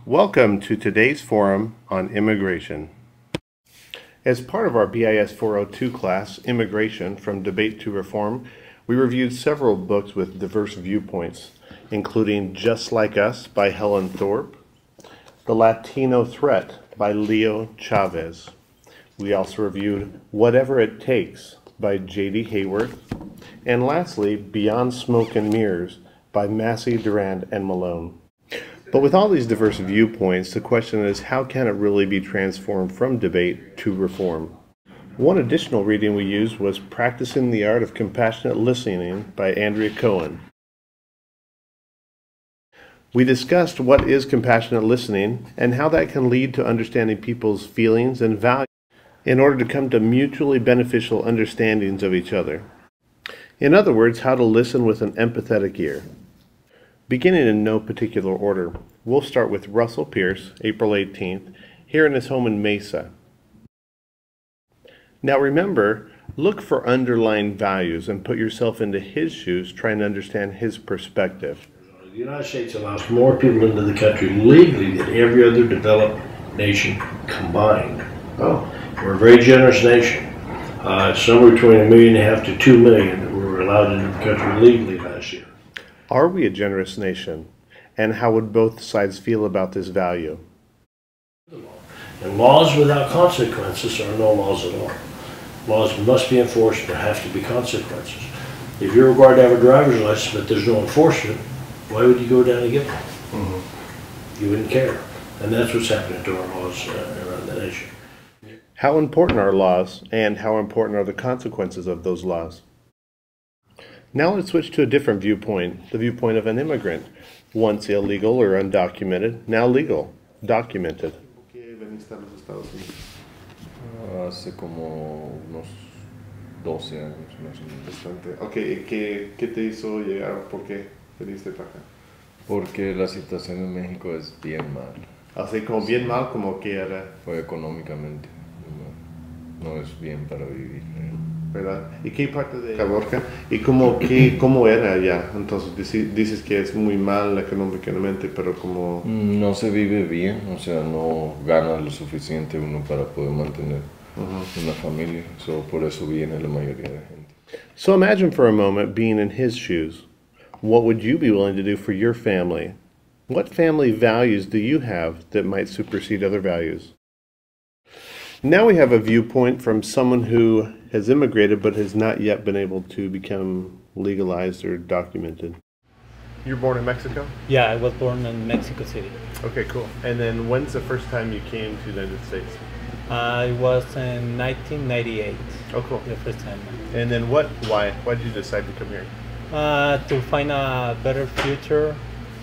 Welcome to today's forum on immigration. As part of our BIS 402 class, Immigration from Debate to Reform, we reviewed several books with diverse viewpoints, including Just Like Us by Helen Thorpe, The Latino Threat by Leo Chavez. We also reviewed Whatever It Takes by J.D. Hayworth, and lastly, Beyond Smoke and Mirrors by Massey, Durand, and Malone. But with all these diverse viewpoints, the question is, how can it really be transformed from debate to reform? One additional reading we used was Practicing the Art of Compassionate Listening by Andrea Cohen. We discussed what is compassionate listening and how that can lead to understanding people's feelings and values in order to come to mutually beneficial understandings of each other. In other words, how to listen with an empathetic ear. Beginning in no particular order, we'll start with Russell Pierce, April 18th, here in his home in Mesa. Now remember, look for underlying values and put yourself into his shoes, trying to understand his perspective. The United States allows more people into the country legally than every other developed nation combined. Oh. We're a very generous nation. Somewhere between 1.5 million to 2 million that were allowed into the country legally last year. Are we a generous nation? And how would both sides feel about this value? And laws without consequences are no laws at all. Laws must be enforced. There have to be consequences. If you're required to have a driver's license but there's no enforcement, why would you go down and get one? Mm-hmm. You wouldn't care. And that's what's happening to our laws around the nation. How important are laws, and how important are the consequences of those laws? Now let's switch to a different viewpoint, the viewpoint of an immigrant. Once illegal or undocumented, now legal, documented. ¿Por qué veniste a los Estados Unidos? Hace como unos 12 años más o menos. Bastante. Ok, ¿qué te hizo llegar? ¿Por qué viniste para acá? Porque la situación en México es bien mal. Así como bien mal, como que era. Fue económicamente. No es bien para vivir. ¿Verdad? ¿Y qué parte de Caborca? ¿Y cómo era allá? Entonces dices que es muy mal económicamente, pero como... No se vive bien, o sea, no gana lo suficiente uno para poder mantener una familia. So, por eso viene la mayoría de gente. So imagine for a moment being in his shoes. What would you be willing to do for your family? What family values do you have that might supersede other values? Now we have a viewpoint from someone who has immigrated but has not yet been able to become legalized or documented. You were born in Mexico? Yeah, I was born in Mexico City. Okay, cool. And then when's the first time you came to the United States? I was in 1998. Oh, cool. The first time. And then why did you decide to come here? To find a better future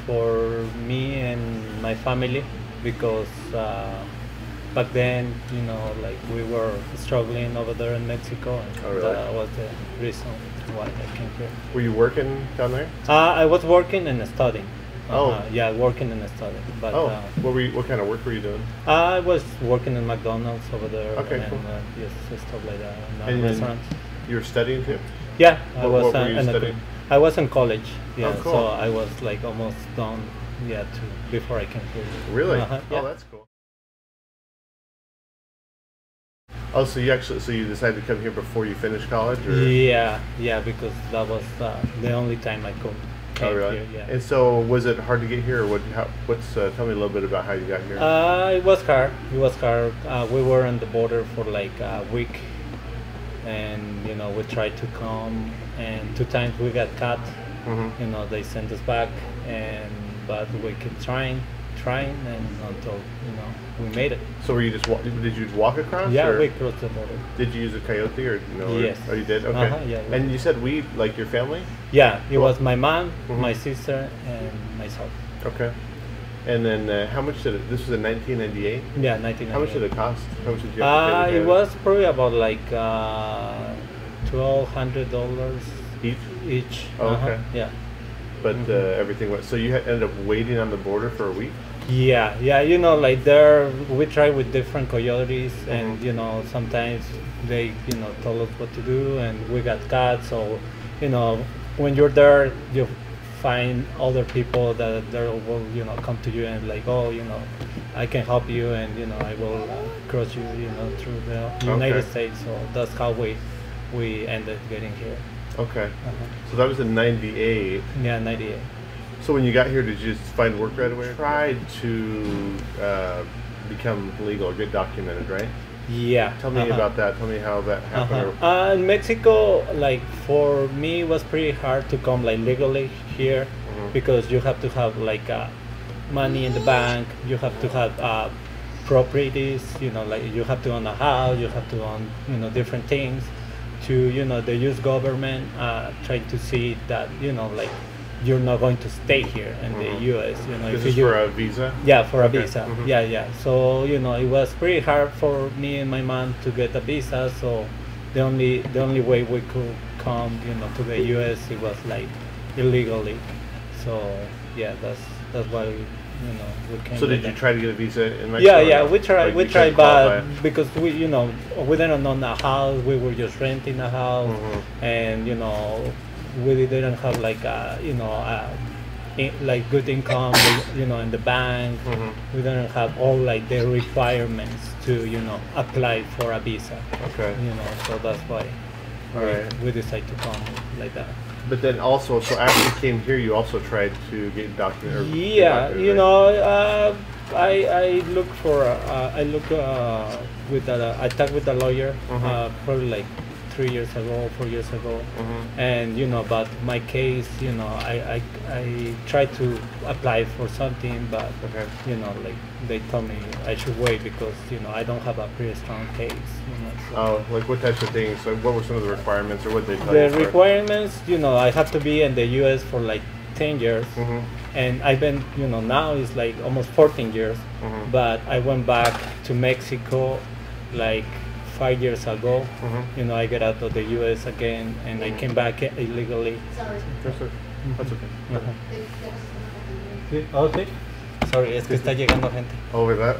for me and my family, because back then, you know, like we were struggling over there in Mexico, and oh, really? That was the reason why I came here. Were you working down there? I was working and studying. Oh. Yeah, working and studying. But, what kind of work were you doing? I was working in McDonald's over there. Okay, and, cool. Yes, stuff like that. And restaurants. You were studying too? Yeah, What were you studying? I was in college. Yeah, oh, cool. So I was like almost done. Yeah, before I came here. Really? Yeah. Oh, that's cool. Oh, so you decided to come here before you finished college, or? Yeah, because that was the only time I could. Oh, really? Here, yeah. And so, was it hard to get here, or tell me a little bit about how you got here? It was hard. We were on the border for like a week, and you know we tried to come, and 2 times we got caught. You know, they sent us back, but we kept trying, and until you know we made it. So were you did you just walk across? Yeah, or we crossed the border. Did you use a coyote or no? Yes. Oh, you did. Okay. Yeah. And you said we, like your family? Yeah, it was my mom, my sister, and myself. Okay. And then how much did it? This was in 1998. Yeah, 1998. How much did it cost? How much did you have to pay? It was probably about like $1,200 each. Oh, okay. Yeah. But everything went. So you ended up waiting on the border for a week? Yeah. You know, like there, we tried with different coyotes, and you know, sometimes they, you know, told us what to do, and we got caught. So, you know, when you're there, you find other people that will come to you and like, oh, I can help you, and I will cross you through the United States. So that's how we ended getting here. Okay. So that was in '98. Yeah, 98. So when you got here, did you just find work right away? Tried to become legal, get documented, right? Yeah. Tell me about that. Tell me how that happened. In Mexico, like for me, it was pretty hard to come like legally here because you have to have like money in the bank. You have to have properties. Like you have to own a house. You have to own different things. To the U.S. government trying to see that like you're not going to stay here in the U.S. This is for a visa? Yeah, for a visa. Yeah. So it was pretty hard for me and my mom to get a visa. So the only way we could come to the U.S. it was like illegally. So yeah, that's why we came. So did you try to get a visa in Mexico? Yeah, we tried, but because we didn't own a house, we were just renting a house, and we didn't have like like good income, in the bank. We didn't have all like the requirements to apply for a visa. Okay. So that's why we decided to come like that. But then also, so after you came here, you also tried to get documented. Yeah, I look for I talked with a lawyer probably like 3 years ago, 4 years ago, and about my case, I tried to apply for something, but like they told me I should wait because I don't have a pretty strong case. So. Oh, like what types of things? Like what were some of the requirements, or what they tell you? The requirements, I have to be in the U.S. for like 10 years, and I've been, now it's like almost 14 years, but I went back to Mexico like 5 years ago. I got out of the U.S. again, and I came back illegally. Sorry. That's okay. Okay. Sorry, es que está llegando gente. Oh, ¿verdad?